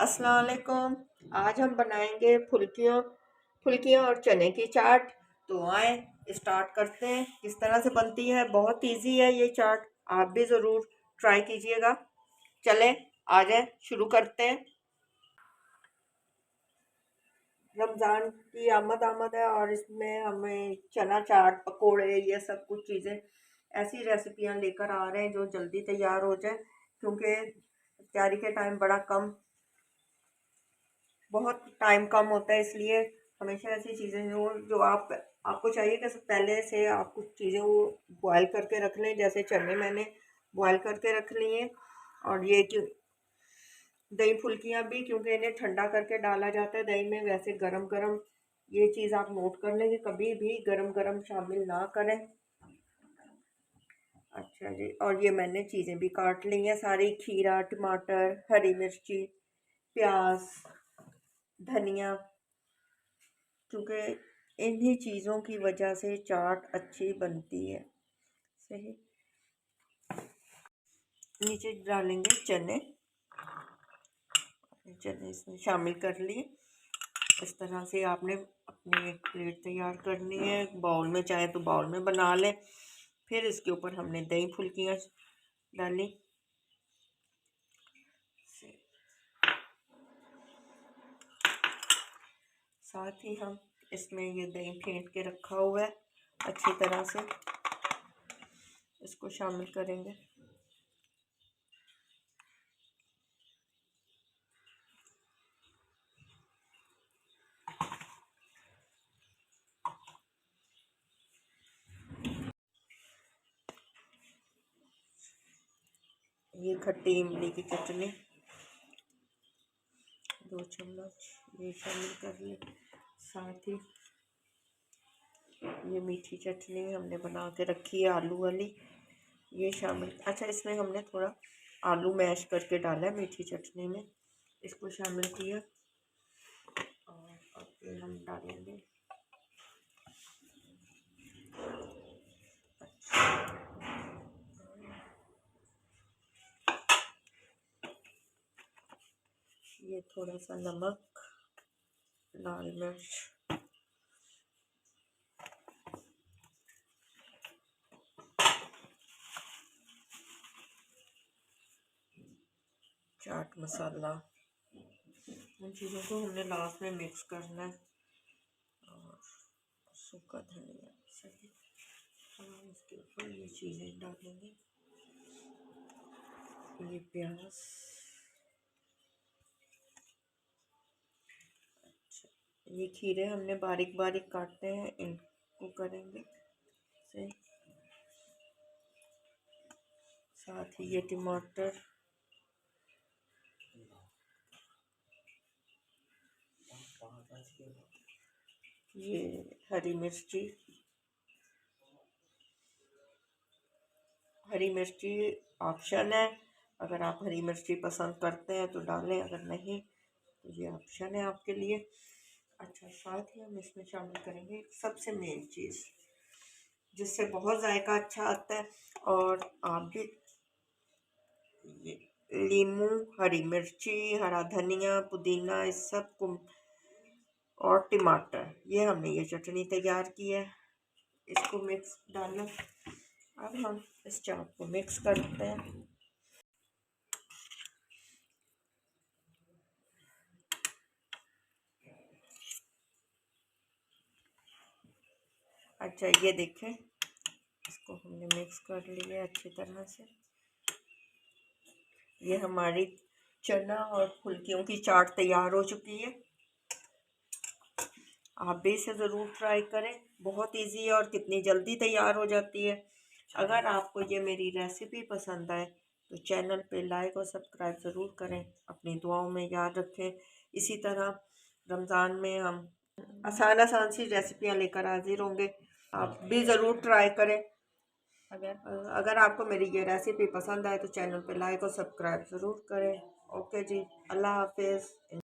अस्सलाम वालेकुम। आज हम बनाएंगे फुल्कियाँ और चने की चाट। तो आए स्टार्ट करते हैं। किस तरह से बनती है, बहुत इजी है ये चाट। आप भी ज़रूर ट्राई कीजिएगा। चलें आ जाए, शुरू करते हैं। रमज़ान की आमद है और इसमें हमें चना चाट, पकोड़े, ये सब कुछ चीज़ें, ऐसी रेसिपियाँ लेकर आ रहे हैं जो जल्दी तैयार हो जाए, क्योंकि तैयारी के टाइम बहुत टाइम कम होता है। इसलिए हमेशा ऐसी चीज़ें जो आपको चाहिए कि पहले से आप कुछ चीज़ें वो बॉयल करके रख लें। जैसे चने मैंने बॉयल करके रख लिए, और ये कि दही फुल्कियाँ भी, क्योंकि इन्हें ठंडा करके डाला जाता है दही में। वैसे गरम गरम, ये चीज़ आप नोट कर लें कि कभी भी गरम गरम शामिल ना करें। अच्छा जी, और ये मैंने चीज़ें भी काट ली हैं सारी। खीरा, टमाटर, हरी मिर्ची, प्याज, धनिया, क्योंकि इन्हीं चीज़ों की वजह से चाट अच्छी बनती है। सही। नीचे डालेंगे चने। चने इसमें शामिल कर लिए। इस तरह से आपने अपनी एक प्लेट तैयार करनी है। बाउल में चाहे तो बाउल में बना लें। फिर इसके ऊपर हमने दही फुल्कियाँ डाली। साथ ही हम इसमें ये दही फेंट के रखा हुआ है, अच्छी तरह से इसको शामिल करेंगे। ये खट्टी इमली की चटनी 2 चम्मच ये शामिल कर ले। साथ ही ये मीठी चटनी हमने बना के रखी है आलू वाली, ये शामिल। अच्छा, इसमें हमने थोड़ा आलू मैश करके डाला है मीठी चटनी में, इसको शामिल किया। और अब फिर हम डालेंगे ये थोड़ा सा नमक, लाल मिर्च, चाट मसाला। उन चीज़ों को हमने लास्ट में मिक्स करना है। और सूखा धनिया। सही। हम इसके ऊपर ये चीज़ें डालेंगे। ये प्याज, अच्छा, ये खीरे हमने बारीक बारीक काटे हैं, इनको करेंगे। सही। साथ ही ये टमाटर, ये हरी मिर्ची। हरी मिर्ची ऑप्शन है, अगर आप हरी मिर्ची पसंद करते हैं तो डालें, अगर नहीं तो ये ऑप्शन है आपके लिए। अच्छा, साथ ही हम इसमें शामिल करेंगे सबसे मेन चीज़, जिससे बहुत जायका अच्छा आता है। और आप भी ये लीमू, हरी मिर्ची, हरा धनिया, पुदीना, इस सब को, और टमाटर, ये हमने ये चटनी तैयार की है। इसको मिक्स डालना। अब हम इस चाट को मिक्स करते हैं। अच्छा, ये देखें, इसको हमने मिक्स कर लिया अच्छी तरह से। ये हमारी चना और फुल्कियों की चाट तैयार हो चुकी है। आप भी इसे ज़रूर ट्राई करें, बहुत इजी है और कितनी जल्दी तैयार हो जाती है। अगर आपको ये मेरी रेसिपी पसंद आए तो चैनल पे लाइक और सब्सक्राइब ज़रूर करें। अपनी दुआओं में याद रखें। इसी तरह रमज़ान में हम आसान आसान सी रेसिपियाँ लेकर हाजिर होंगे। आप भी ज़रूर ट्राई करें। अगर आपको मेरी ये रेसिपी पसंद आए तो चैनल पे लाइक और सब्सक्राइब ज़रूर करें। ओके जी, अल्लाह हाफिज़।